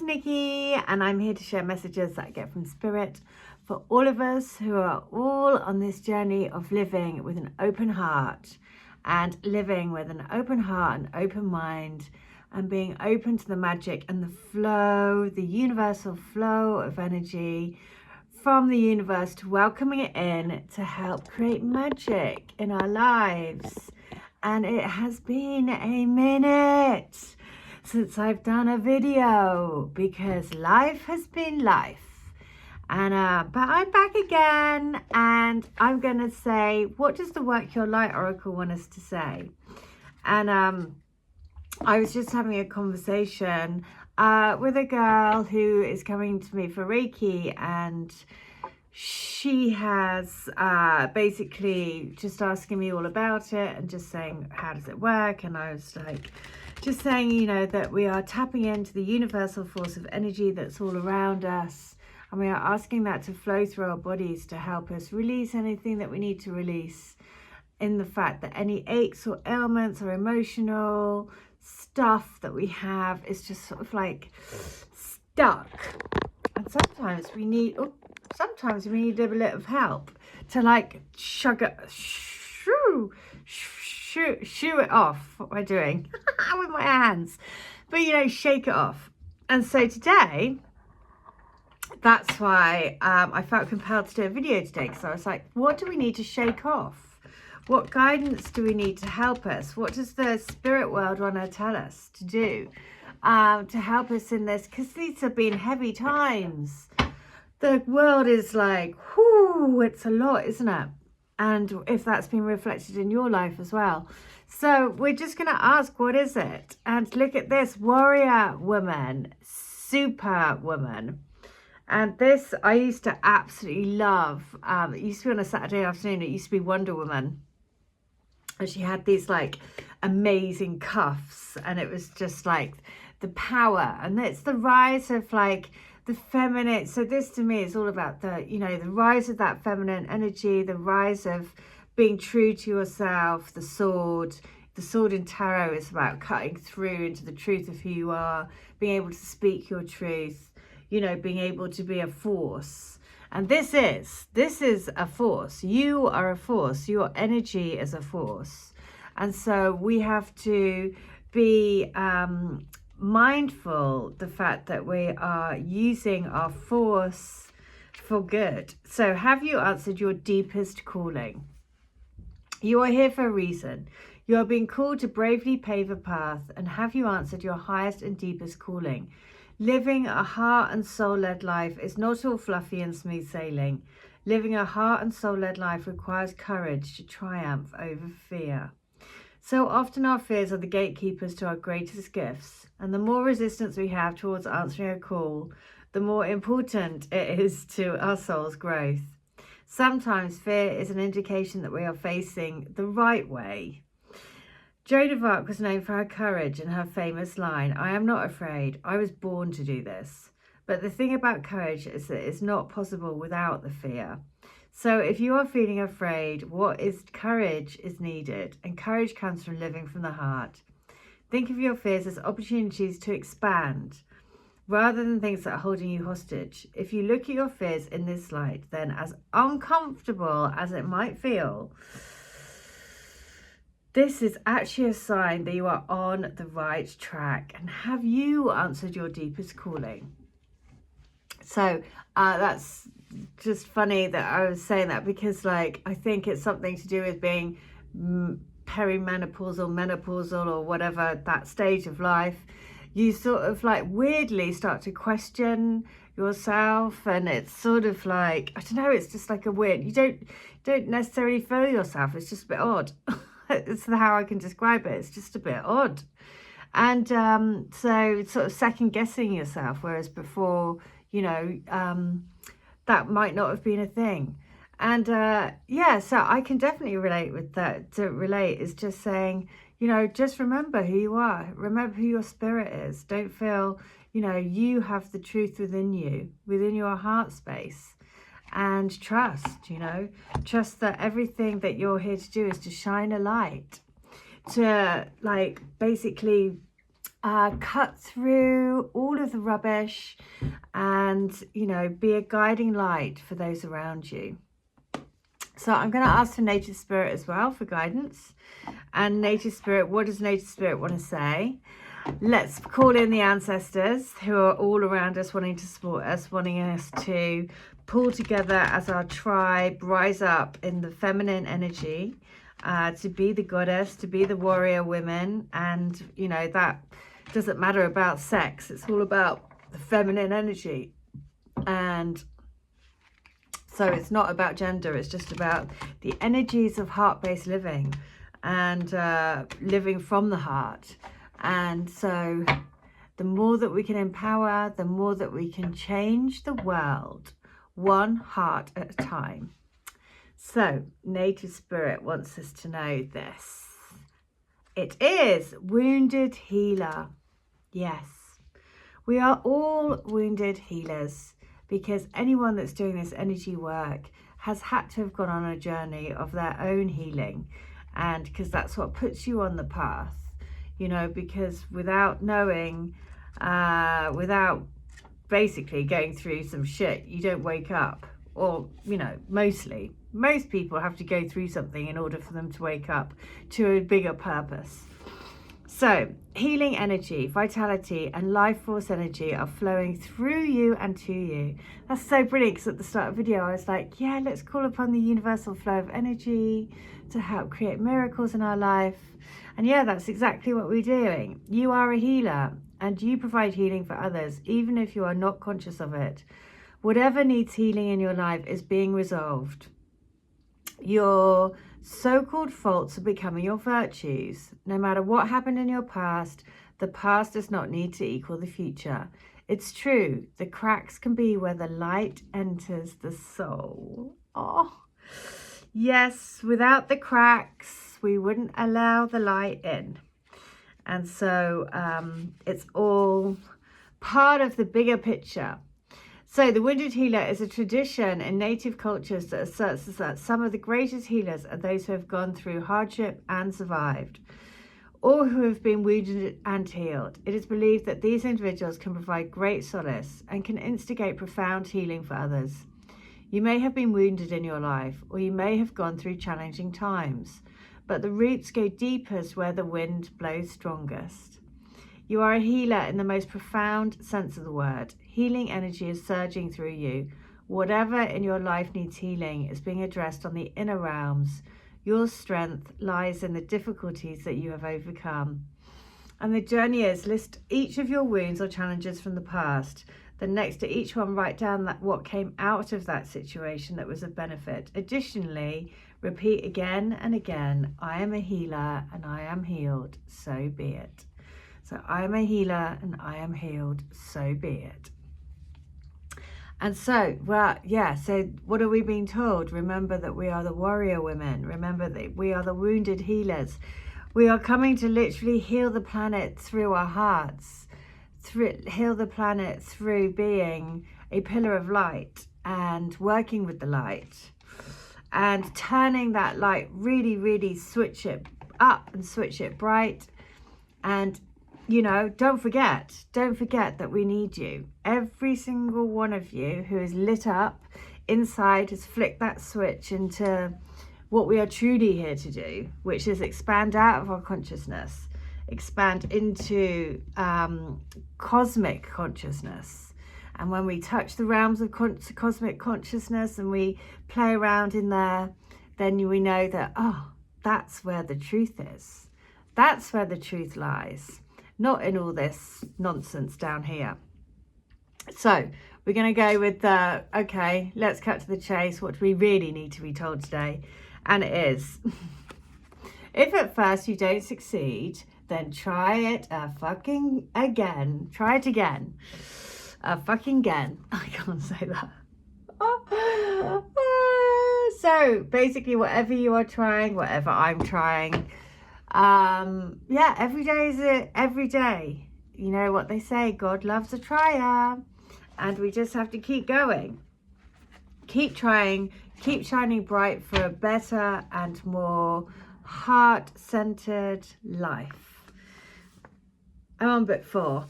Nicky, and I'm here to share messages that I get from Spirit for all of us who are all on this journey of living with an open heart and living with an open heart and open mind and being open to the magic and the flow, the universal flow of energy from the universe, to welcoming it in to help create magic in our lives. And it has been a minute since I've done a video because life has been life, and but I'm back again, and I'm gonna say, what does the Work Your Light Oracle want us to say? And I was just having a conversation with a girl who is coming to me for Reiki, and she has basically just asking me all about it and just saying, how does it work? And I was like, just saying, you know, that we are tapping into the universal force of energy that's all around us, and we are asking that to flow through our bodies to help us release anything that we need to release, in the fact that any aches or ailments or emotional stuff that we have is just sort of like stuck. And sometimes we need a bit of help to like shoo it off. What am I doing with my hands? But you know, shake it off. And so today, that's why I felt compelled to do a video today, because I was like, what do we need to shake off? What guidance do we need to help us? What does the spirit world want to tell us to do to help us in this? Because these have been heavy times. The world is like, whoo, it's a lot, isn't it? And if that's been reflected in your life as well. So we're just going to ask, what is it? And look at this, warrior woman, super woman. And this I used to absolutely love. It used to be on a Saturday afternoon. It used to be Wonder Woman. And she had these like amazing cuffs. And it was just like the power. And it's the rise of like the feminine. So this to me is all about the, you know, the rise of that feminine energy, the rise of being true to yourself. The sword in tarot is about cutting through into the truth of who you are, being able to speak your truth, you know, being able to be a force. And this is a force. You are a force. Your energy is a force. And so we have to be mindful the fact that we are using our force for good. So have you answered your deepest calling? You are here for a reason. You are being called to bravely pave a path. And have you answered your highest and deepest calling? Living a heart and soul-led life is not all fluffy and smooth sailing. Living a heart and soul-led life requires courage to triumph over fear. So often our fears are the gatekeepers to our greatest gifts, and the more resistance we have towards answering a call, the more important it is to our soul's growth. Sometimes fear is an indication that we are facing the right way. Joan of Arc was known for her courage and her famous line, "I am not afraid, I was born to do this." But the thing about courage is that it's not possible without the fear. So if you are feeling afraid, courage is needed, and courage comes from living from the heart. Think of your fears as opportunities to expand, rather than things that are holding you hostage. If you look at your fears in this light, then as uncomfortable as it might feel, this is actually a sign that you are on the right track. And have you answered your deepest calling? So that's just funny that I was saying that, because like I think it's something to do with being perimenopausal, menopausal, or whatever, that stage of life. You sort of like weirdly start to question yourself, and it's sort of like, I don't know, it's just like a weird, you don't necessarily feel yourself, it's just a bit odd. It's how I can describe it. It's just a bit odd. And so sort of second guessing yourself, whereas before, you know, that might not have been a thing. And yeah, so I can definitely relate with that. To relate is just saying, you know, just remember who you are. Remember who your spirit is. Don't feel, you know, you have the truth within you, within your heart space. And trust, you know, trust that everything that you're here to do is to shine a light, to like basically cut through all of the rubbish and, you know, be a guiding light for those around you. So I'm going to ask for Nature Spirit as well for guidance. And Nature Spirit, what does Nature Spirit want to say? Let's call in the ancestors who are all around us, wanting to support us, wanting us to pull together as our tribe, rise up in the feminine energy, to be the goddess, to be the warrior women. And, you know, that doesn't matter about sex. It's all about the feminine energy. And so it's not about gender. It's just about the energies of heart-based living and living from the heart. And so the more that we can empower, the more that we can change the world, one heart at a time. So Nature Spirit wants us to know this. It is wounded healer. Yes, we are all wounded healers, because anyone that's doing this energy work has had to have gone on a journey of their own healing. And because that's what puts you on the path. You know, because without knowing, without basically going through some shit, you don't wake up. Or, you know, most people have to go through something in order for them to wake up to a bigger purpose. So healing energy, vitality and life force energy are flowing through you and to you. That's so brilliant, because at the start of the video I was like, yeah, let's call upon the universal flow of energy to help create miracles in our life. And yeah, that's exactly what we're doing. You are a healer and you provide healing for others, even if you are not conscious of it. Whatever needs healing in your life is being resolved. Your so-called faults are becoming your virtues. No matter what happened in your past, the past does not need to equal the future. It's true, the cracks can be where the light enters the soul. Oh, yes, without the cracks, we wouldn't allow the light in. And so it's all part of the bigger picture. So the wounded healer is a tradition in native cultures that asserts that some of the greatest healers are those who have gone through hardship and survived, or who have been wounded and healed. It is believed that these individuals can provide great solace and can instigate profound healing for others. You may have been wounded in your life, or you may have gone through challenging times, but the roots go deepest where the wind blows strongest. You are a healer in the most profound sense of the word. Healing energy is surging through you. Whatever in your life needs healing is being addressed on the inner realms. Your strength lies in the difficulties that you have overcome. And the journey is, list each of your wounds or challenges from the past. Then next to each one, write down what came out of that situation that was of benefit. Additionally, repeat again and again, I am a healer and I am healed, so be it. So I am a healer and I am healed, so be it. And so, well, yeah, so what are we being told? Remember that we are the warrior women. Remember that we are the wounded healers. We are coming to literally heal the planet through our hearts. Heal the planet through being a pillar of light and working with the light. And turning that light, really, really switch it up and switch it bright. And you know, don't forget that we need you. Every single one of you who is lit up inside has flicked that switch into what we are truly here to do, which is expand out of our consciousness, expand into cosmic consciousness. And when we touch the realms of cosmic consciousness and we play around in there, then we know that, oh, that's where the truth is. That's where the truth lies. Not in all this nonsense down here. So we're going to go with okay, let's cut to the chase. What do we really need to be told today? And it is, if at first you don't succeed, then try it fucking again. Try it again. Fucking again. I can't say that. So basically, whatever you are trying, whatever I'm trying, yeah, every day is every day. You know what they say, God loves a trier, and we just have to keep going, keep trying, keep shining bright for a better and more heart-centered life. I'm on book 4.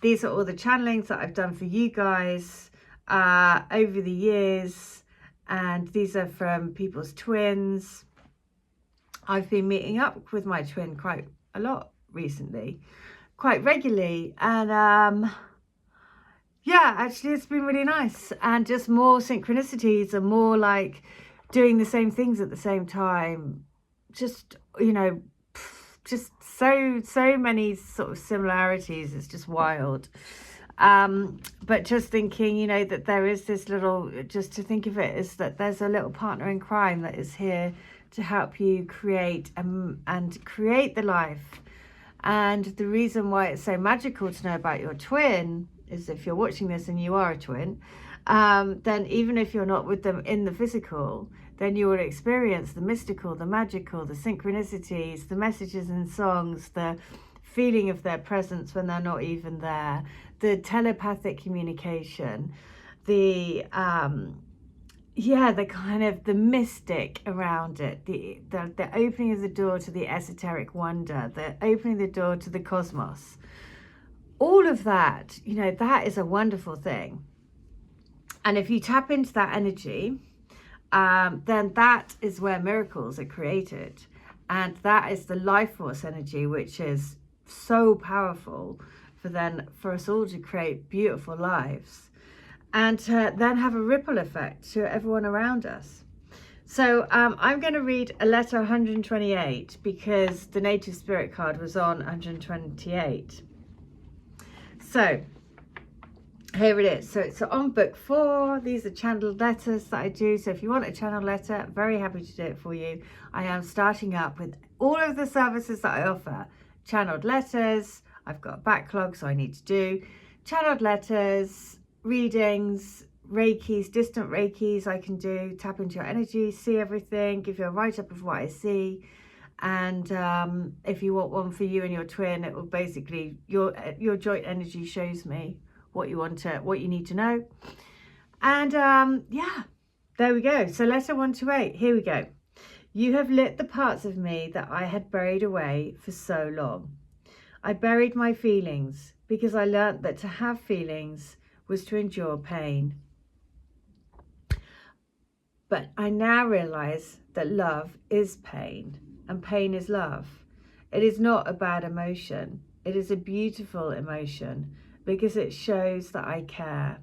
These are all the channelings that I've done for you guys over the years, and these are from people's twins. I've been meeting up with my twin quite a lot recently, quite regularly, and yeah, actually it's been really nice, and just more synchronicities and more like doing the same things at the same time. Just, you know, just so many sort of similarities. It's just wild. But just thinking, you know, that there is this little, just to think of it as that there's a little partner in crime that is here to help you create and create the life. And the reason why it's so magical to know about your twin is, if you're watching this and you are a twin, then even if you're not with them in the physical, then you will experience the mystical, the magical, the synchronicities, the messages and songs, the feeling of their presence when they're not even there, the telepathic communication, the the kind of the mystic around it, the opening of the door to the esoteric wonder, the opening the door to the cosmos. All of that, you know, that is a wonderful thing. And if you tap into that energy, then that is where miracles are created. And that is the life force energy, which is so powerful for us all to create beautiful lives and to then have a ripple effect to everyone around us. So I'm going to read a letter 128 because the native spirit card was on 128. So here it is. So it's on book 4. These are channeled letters that I do. So if you want a channel letter, very happy to do it for you. I am starting up with all of the services that I offer. Channeled letters. I've got a backlog, so I need to do channeled letters, readings, Reikis, distant Reikis I can do, tap into your energy, see everything, give you a write-up of what I see. And if you want one for you and your twin, it will basically, your joint energy shows me what you need to know. And yeah, there we go. So letter 128, here we go. You have lit the parts of me that I had buried away for so long. I buried my feelings because I learnt that to have feelings was to endure pain. But I now realize that love is pain and pain is love. It is not a bad emotion. It is a beautiful emotion because it shows that I care.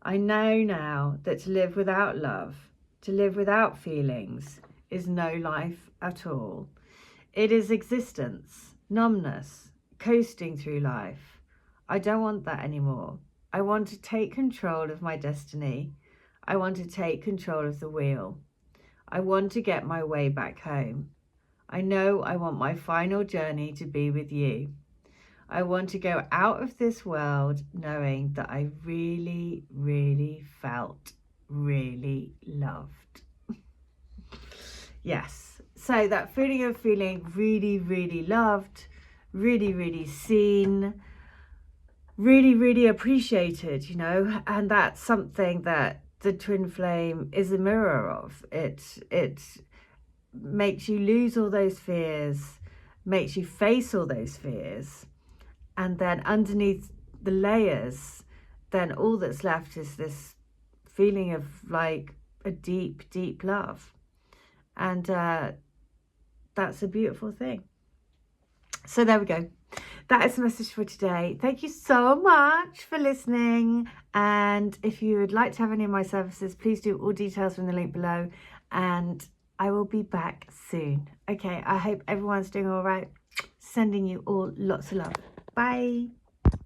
I know now that to live without love, to live without feelings, is no life at all. It is existence, numbness, coasting through life. I don't want that anymore. I want to take control of my destiny. I want to take control of the wheel. I want to get my way back home. I know I want my final journey to be with you. I want to go out of this world knowing that I really, really felt really loved. Yes. So that feeling of feeling really, really loved, really, really seen, really, really appreciated, you know, and that's something that the twin flame is a mirror of. It makes you lose all those fears, makes you face all those fears, and then underneath the layers, then all that's left is this feeling of like a deep, deep love. And that's a beautiful thing. So there we go. That is the message for today. Thank you so much for listening. And if you would like to have any of my services, please do. All details from the link below. And I will be back soon. Okay, I hope everyone's doing all right. Sending you all lots of love. Bye.